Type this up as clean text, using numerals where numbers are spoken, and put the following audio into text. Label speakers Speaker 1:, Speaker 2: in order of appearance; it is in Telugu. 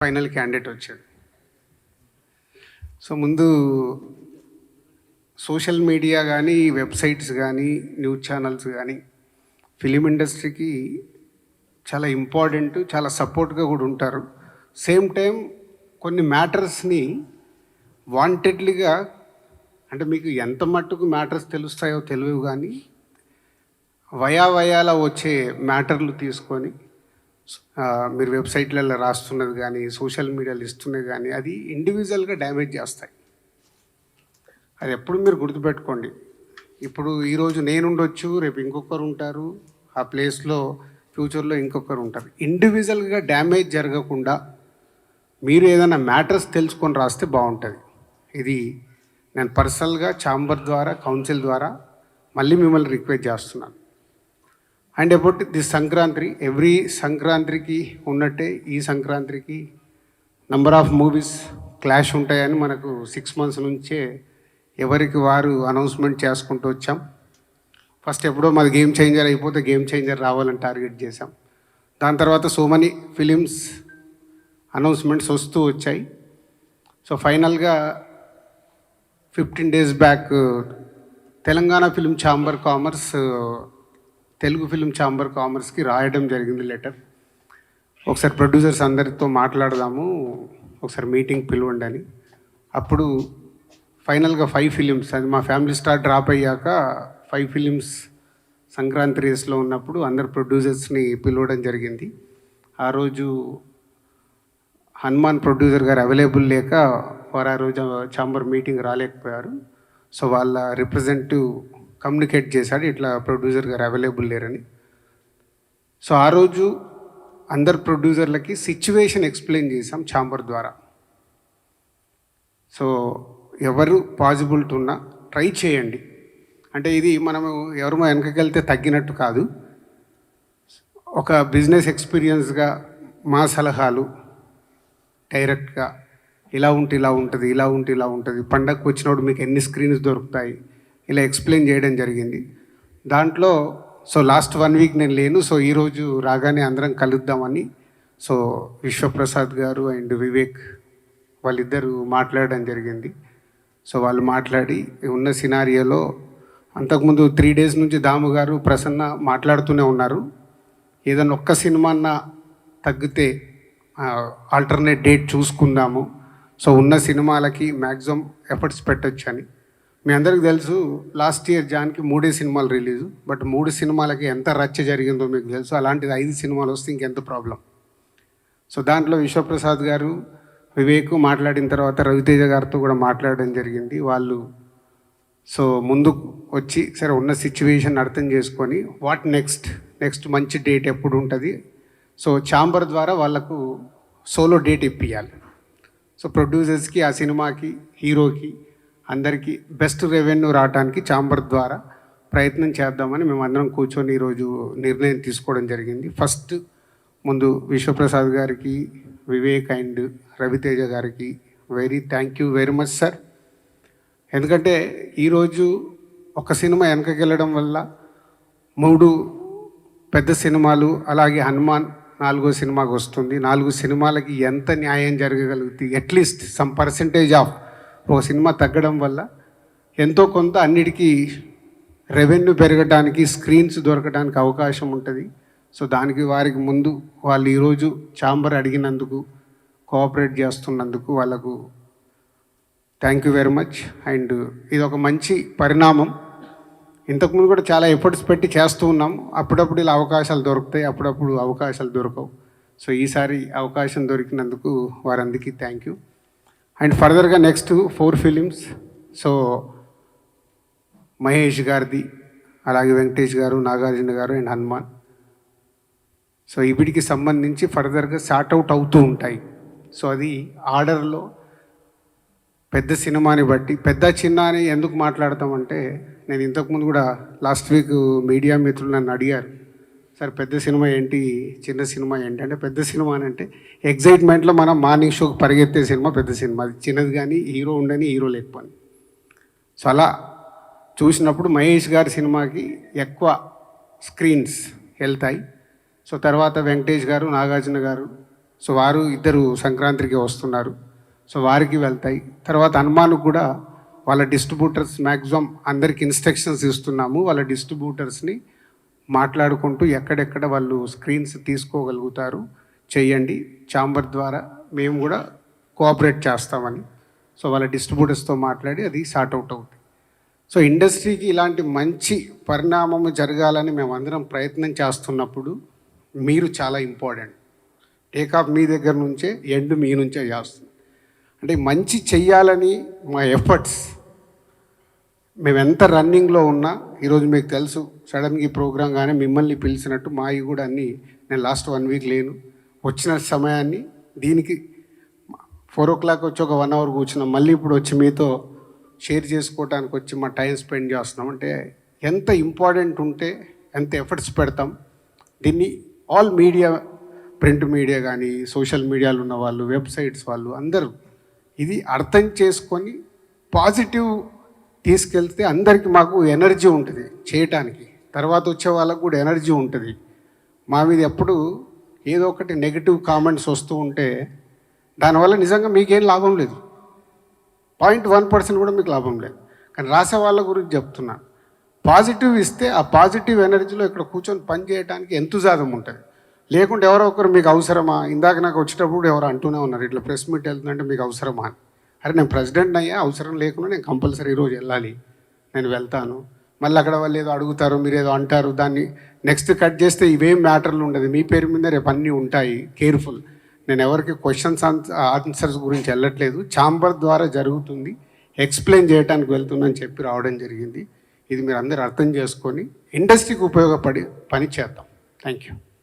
Speaker 1: ఫైనల్ క్యాండిడేట్ వచ్చాడు. సో ముందు సోషల్ మీడియా కానీ వెబ్సైట్స్ కానీ న్యూస్ ఛానల్స్ కానీ ఫిలిం ఇండస్ట్రీకి చాలా ఇంపార్టెంట్, చాలా సపోర్ట్గా కూడా ఉంటారు. సేమ్ టైం కొన్ని మ్యాటర్స్ని వాంటెడ్లీగా, అంటే మీకు ఎంత మట్టుకు మ్యాటర్స్ తెలుస్తాయో తెలియవు, కానీ వయాల వచ్చే మ్యాటర్లు తీసుకొని మీరు వెబ్సైట్లలో రాస్తున్నది కానీ సోషల్ మీడియాలో ఇస్తున్నది కానీ అది ఇండివిజువల్గా డ్యామేజ్ చేస్తాయి. అది ఎప్పుడు మీరు గుర్తుపెట్టుకోండి. ఇప్పుడు ఈరోజు నేనుండొచ్చు, రేపు ఇంకొకరు ఉంటారు, ఆ ప్లేస్లో ఫ్యూచర్లో ఇంకొకరు ఉంటారు. ఇండివిజువల్గా డ్యామేజ్ జరగకుండా మీరు ఏదైనా మ్యాటర్స్ తెలుసుకొని రాస్తే బాగుంటుంది. ఇది నేను పర్సనల్గా ఛాంబర్ ద్వారా, కౌన్సిల్ ద్వారా మళ్ళీ మిమ్మల్ని రిక్వెస్ట్ చేస్తున్నాను. And about the Sankranti, every సంక్రాంతికి ఉన్నట్టే ఈ సంక్రాంతికి నంబర్ ఆఫ్ మూవీస్ క్లాష్ ఉంటాయని మనకు 6 months నుంచే ఎవరికి వారు అనౌన్స్మెంట్ చేసుకుంటూ వచ్చాం. ఫస్ట్ ఎప్పుడో మాది గేమ్ చేంజర్ అయిపోతే గేమ్ చేంజర్ రావాలని టార్గెట్ చేశాం. దాని తర్వాత సో మెనీ ఫిలిమ్స్ అనౌన్స్మెంట్స్ వస్తూ వచ్చాయి. సో ఫైనల్గా 15 days back Telangana film chamber commerce Telugu film chamber కామర్స్కి రాయడం జరిగింది లెటర్. ఒకసారి ప్రొడ్యూసర్స్ అందరితో మాట్లాడదాము, ఒకసారి మీటింగ్ పిలవండి అని. అప్పుడు ఫైనల్గా 5 films, అది మా ఫ్యామిలీ స్టార్ డ్రాప్ అయ్యాక 5 films సంక్రాంతి రేస్లో ఉన్నప్పుడు అందరు ప్రొడ్యూసర్స్ని పిలవడం జరిగింది. ఆ రోజు హనుమాన్ ప్రొడ్యూసర్ గారు అవైలబుల్ లేక వారు ఆ రోజు ఛాంబర్ మీటింగ్ రాలేకపోయారు. సో వాళ్ళ రిప్రజెంటేటివ్ కమ్యూనికేట్ చేశాడు, ఇట్లా ప్రొడ్యూసర్ గారు అవైలబుల్ లేరని. సో ఆ రోజు అందరు ప్రొడ్యూసర్లకి సిచ్యువేషన్ ఎక్స్ప్లెయిన్ చేశాం ఛాంబర్ ద్వారా. సో ఎవరు పాజిబిలిటీ ఉన్నా ట్రై చేయండి. అంటే ఇది మనము ఎవరు వెనకకెళ్తే తగ్గినట్టు కాదు. ఒక బిజినెస్ ఎక్స్పీరియన్స్గా మా సలహాలు డైరెక్ట్గా ఇలా ఉంటే ఇలా ఉంటుంది, ఇలా ఉంటే ఇలా ఉంటుంది, పండగకు వచ్చినప్పుడు మీకు ఎన్ని స్క్రీన్స్ దొరుకుతాయి, ఇలా ఎక్స్ప్లెయిన్ చేయడం జరిగింది. దాంట్లో సో లాస్ట్ 1 week నేను లేను. సో ఈరోజు రాగానే అందరం కలుద్దామని సో విశ్వప్రసాద్ గారు అండ్ వివేక్ వాళ్ళిద్దరూ మాట్లాడడం జరిగింది. సో వాళ్ళు మాట్లాడి ఉన్న సినారియోలో అంతకుముందు 3 days నుంచి దాము గారు, ప్రసన్న మాట్లాడుతూనే ఉన్నారు. ఏదైనా ఒక్క సినిమా అన్నా తగ్గితే ఆల్టర్నేట్ డేట్ చూసుకుందాము, సో ఉన్న సినిమాలకి మ్యాక్సిమం ఎఫర్ట్స్ పెట్టచ్చు అని. మీ అందరికీ తెలుసు, లాస్ట్ ఇయర్ జాన్కి 3 సినిమాలు రిలీజు, బట్ 3 సినిమాలకి ఎంత రచ్చ జరిగిందో మీకు తెలుసు. అలాంటిది 5 సినిమాలు వస్తే ఇంకెంత ప్రాబ్లం. సో దాంట్లో విశ్వప్రసాద్ గారు, వివేక్ మాట్లాడిన తర్వాత రవితేజ గారితో కూడా మాట్లాడడం జరిగింది. వాళ్ళు సో ముందుకు వచ్చి సరే ఉన్న సిచ్యువేషన్ అర్థం చేసుకొని వాట్ నెక్స్ట్ మంచి డేట్ ఎప్పుడు ఉంటుంది, సో ఛాంబర్ ద్వారా వాళ్ళకు సోలో డేట్ ఇప్పియాలి. సో ప్రొడ్యూసర్స్కి, ఆ సినిమాకి, హీరోకి అందరికీ బెస్ట్ రెవెన్యూ రావడానికి ఛాంబర్ ద్వారా ప్రయత్నం చేద్దామని మేమందరం కూర్చొని ఈరోజు నిర్ణయం తీసుకోవడం జరిగింది. ఫస్ట్ ముందు విశ్వప్రసాద్ గారికి, వివేక్ అండ్ రవితేజ గారికి thank you very much sir. ఎందుకంటే ఈరోజు ఒక సినిమా వెనకకెళ్ళడం వల్ల 3 పెద్ద సినిమాలు, అలాగే హనుమాన్ 4వ సినిమాకి వస్తుంది. 4 సినిమాలకి ఎంత న్యాయం జరగగలుగుతుంది? అట్లీస్ట్ సమ్ పర్సెంటేజ్ ఆఫ్ ఒక సినిమా తగ్గడం వల్ల ఎంతో కొంత అన్నిటికీ రెవెన్యూ పెరగడానికి, స్క్రీన్స్ దొరకడానికి అవకాశం ఉంటుంది. సో దానికి వారికి ముందు వాళ్ళు ఈరోజు ఛాంబర్ అడిగినందుకు, కోఆపరేట్ చేస్తున్నందుకు వాళ్ళకు thank you very much. And ఇది ఒక మంచి పరిణామం. ఇంతకుముందు కూడా చాలా ఎఫర్ట్స్ పెట్టి చేస్తూ ఉన్నాం. అప్పుడప్పుడు ఇలా అవకాశాలు దొరుకుతాయి, అప్పుడప్పుడు అవకాశాలు దొరకవు. సో ఈసారి అవకాశం దొరికినందుకు వారందరికీ థ్యాంక్ యూ. అండ్ ఫర్దర్గా నెక్స్ట్ 4 films, సో మహేష్ గారిది, అలాగే వెంకటేష్ గారు, నాగార్జున గారు అండ్ హనుమాన్. సో వీటికి సంబంధించి ఫర్దర్గా సార్ట్అవుట్ అవుతూ ఉంటాయి. సో అది ఆర్డర్లో పెద్ద సినిమాని బట్టి, పెద్ద చిన్న అని ఎందుకు మాట్లాడతామంటే, నేను ఇంతకుముందు కూడా లాస్ట్ వీక్ మీడియా మిత్రులు నన్ను అడిగారు, సార్ పెద్ద సినిమా ఏంటి, చిన్న సినిమా ఏంటి అంటే, పెద్ద సినిమా అని అంటే ఎగ్జైట్మెంట్లో మనం మార్నింగ్ షోకి పరిగెత్తే సినిమా పెద్ద సినిమా. అది చిన్నది కానీ హీరో ఉండని, హీరో లేకపోని. సో అలా చూసినప్పుడు మహేష్ గారి సినిమాకి ఎక్కువ స్క్రీన్స్ వెళ్తాయి. సో తర్వాత వెంకటేష్ గారు, నాగార్జున గారు సో వారు ఇద్దరు సంక్రాంతికి వస్తున్నారు. సో వారికి వెళ్తాయి. తర్వాత హనుమాన్కు కూడా వాళ్ళ డిస్ట్రిబ్యూటర్స్ మ్యాక్సిమం అందరికి ఇన్స్ట్రక్షన్స్ ఇస్తున్నాము. వాళ్ళ డిస్ట్రిబ్యూటర్స్ని మాట్లాడుకుంటూ ఎక్కడెక్కడ వాళ్ళు స్క్రీన్స్ తీసుకోగలుగుతారు చేయండి. ఛాంబర్ ద్వారా మేము కూడా కోఆపరేట్ చేస్తామని. సో వాళ్ళ డిస్ట్రిబ్యూటర్స్తో మాట్లాడి అది సార్ట్ అవుట్ అవుతుంది. సో ఇండస్ట్రీకి ఇలాంటి మంచి పరిణామం జరగాలని మేము అందరం ప్రయత్నం చేస్తున్నప్పుడు మీరు చాలా ఇంపార్టెంట్. టేకాఫ్ మీ దగ్గర నుంచే, ఎండ్ మీ నుంచే చేస్తుంది. అంటే మంచి చెయ్యాలని మా ఎఫర్ట్స్ మేము ఎంత రన్నింగ్లో ఉన్నా, ఈరోజు మీకు తెలుసు సడన్గా ఈ ప్రోగ్రాం కానీ మిమ్మల్ని పిలిచినట్టు మావి కూడా అన్నీ నేను లాస్ట్ 1 వీక్ లేను. వచ్చిన సమయాన్ని దీనికి 4 o'clock వచ్చి ఒక 1 hour కూర్చున్నాం. మళ్ళీ ఇప్పుడు వచ్చి మీతో షేర్ చేసుకోవడానికి వచ్చి మా టైం స్పెండ్ చేస్తున్నాం. అంటే ఎంత ఇంపార్టెంట్ ఉంటే ఎంత ఎఫర్ట్స్ పెడతాం. దీన్ని ఆల్ మీడియా, ప్రింట్ మీడియా కానీ, సోషల్ మీడియాలో ఉన్న వాళ్ళు, వెబ్సైట్స్ వాళ్ళు అందరూ ఇది అర్థం చేసుకొని పాజిటివ్ తీసుకెళ్తే అందరికీ మాకు ఎనర్జీ ఉంటుంది చేయటానికి. తర్వాత వచ్చే వాళ్ళకు కూడా ఎనర్జీ ఉంటుంది. మా మీద ఎప్పుడు ఏదో ఒకటి నెగిటివ్ కామెంట్స్ వస్తూ ఉంటే దానివల్ల నిజంగా మీకేం లాభం లేదు. 0.1% కూడా మీకు లాభం లేదు. కానీ రాసే వాళ్ళ గురించి చెప్తున్నాను. పాజిటివ్ ఇస్తే ఆ పాజిటివ్ ఎనర్జీలో ఇక్కడ కూర్చొని పని చేయడానికి ఎంతుజాదం ఉంటుంది. లేకుంటే ఎవరో ఒకరు మీకు అవసరమా, ఇందాక నాకు వచ్చేటప్పుడు ఎవరు అంటూనే ఉన్నారు ఇట్లా ప్రెస్ మీట్ వెళ్తుందంటే మీకు అవసరమా అని. అరే నేను ప్రెసిడెంట్ అయ్యా, అవసరం లేకుండా నేను కంపల్సరీ ఈరోజు వెళ్ళాలి, నేను వెళ్తాను. మళ్ళీ అక్కడ వాళ్ళు ఏదో అడుగుతారు, మీరు ఏదో అంటారు, దాన్ని నెక్స్ట్ కట్ చేస్తే ఇవేం మ్యాటర్లు ఉండదు. మీ పేరు మీద రేపు అన్నీ ఉంటాయి. కేర్ఫుల్. నేను ఎవరికి క్వశ్చన్స్ ఆన్సర్స్ గురించి వెళ్ళట్లేదు. ఛాంబర్ ద్వారా జరుగుతుంది, ఎక్స్ప్లెయిన్ చేయడానికి వెళ్తుందని చెప్పి రావడం జరిగింది. ఇది మీరు అందరూ అర్థం చేసుకొని ఇండస్ట్రీకి ఉపయోగపడి పని చేద్దాం. Thank you.